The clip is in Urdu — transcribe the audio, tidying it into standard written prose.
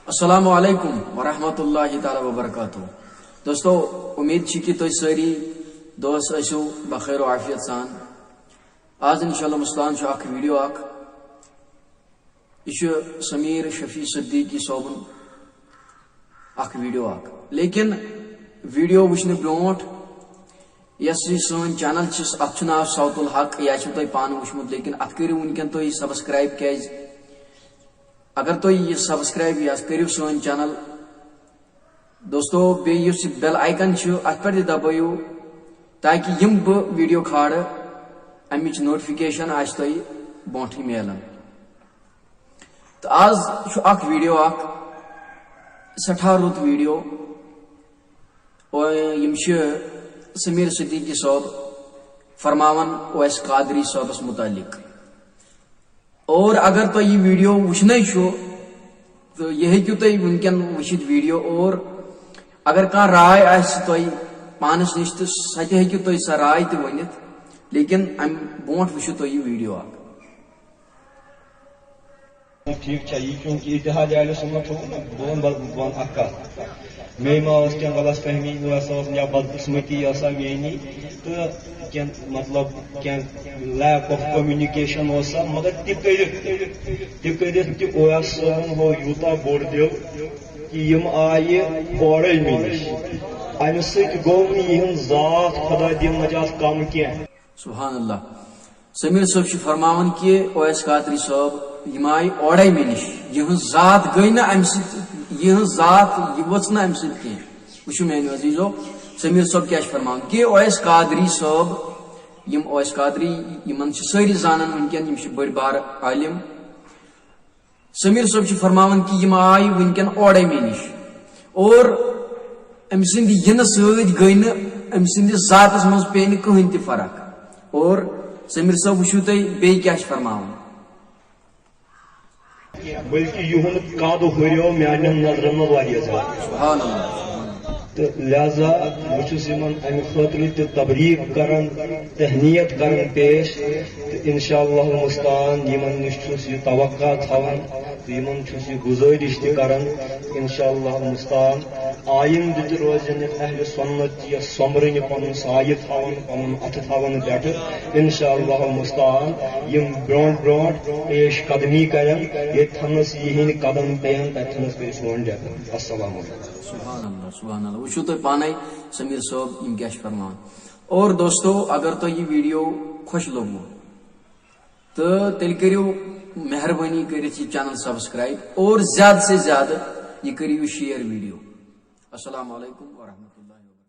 السلام علیکم ورحمۃ اللہ تعالی وبرکاتہ. دوستو امید کہ تھی ساری دوست ٲسِو بخیر و عافیت سان. آج انشاءاللہ مستان اخ ویڈیو یہ سمیر شفیع صدیقی صوبن اخ ویڈیو لیکن ویڈیو وچھنے برونٹ یس سن چینل ات ناو صوت الحق یا تھی پان وچمت لیکن ات کرو ونکن تھی سبسکرائب کیاز اگر تھی یہ سبسکرائب کرو سن چینل دوستو بیس بیل آئکن ات پہ دبو تاکہ یم بہ ویڈیو کھاڑ امچ نوٹفکیشن آس تہ برونٹھے ملان. تو آز اخ ویڈیو سٹھا رت ویڈیو یم سمیر صدیقی صوب فرماون اویس قادری صوبس متعلق. اور اگر تو یہ ویڈیو وچھنے تو یہ ہیکو تھی ونکن وچھت ویڈیو اور اگر کان رائے آس تھی پانس نش تو سہ ہیکو تھی سہ رائے تہ ونت لیکن ام برونٹ وچھو تھی یہ ویڈیو ٹھیک یہ کیونکہ اتحاد اہل سنت بہت اکھ مے ما کی غلط فہمی یا بدقسمتی میانی تو مطلب لیک آف کمیونکیشن مگر تہ کرت ہو یوتا بوڑ دل کہ یم آئی اورے مے نش امہ سۭتۍ گوٚو نہٕ یِہُنٛد ذات خدا دِن مجاز کم کینٛہہ. سبحان اللہ. سمیر صٲب چھ فرماون کہ اویس قادری صٲب یم آئی اورے مے نش یہن ذات گئی نا امہ سۭتۍ یہن ذات یہ وچ نا امہ سۭتۍ کینٛہہ. وچھو میانیو عزیزو سمیر صٲب کیا فرمان کہ اویس قادری صٲب یم اویس قادری یمن ساری زانن ونکن یم بڑ بار عالم. سمیر صٲب چھ فرماون کہ یم آئی ونکن اورے مے نش اور ام سند ین ست گئی نا ام سندس ذاتس مز پی نا کہین تہ فرق. اور سمیر صٲب وچھو تھی بیٚیہِ کیا فرماون بلکہ یہند قد ہریو میانن نظرن مز واریاہ زیادہ. سبحان اللہ. تو لہذا بہس امن امہ خاطر تہ تبریک کران تہنیت کران پیش تو انشاءاللہ المستعان یمن نش چھس یہ توقع تھاوان تو یمن چھس یہ گزارش تہ کران انشاءاللہ المستعان آئندہ تہ روزن اہل سنت یہ سمرن پن سایہ تھاون پن اتھ تھاون بیٹھ انشاءاللہ المستعان یم برونٹ برونٹ پیش قدمی کرن یہ تھنس یہ قدم پین تھنس پہ سون ڈیک. السلام علیکم. سبحان اللہ سبحان اللہ. وچھو تھی پانے سمیر صٲب یم کیا فرمان. اور دوستو اگر تو یہ ویڈیو خوش لوگو تو تیل کرو مہربانی کرت یہ چینل سبسکرائب اور زیادہ سے زیادہ یہ کرو شیئر ویڈیو. السلام علیکم ورحمۃ اللہ وبرکاتہ.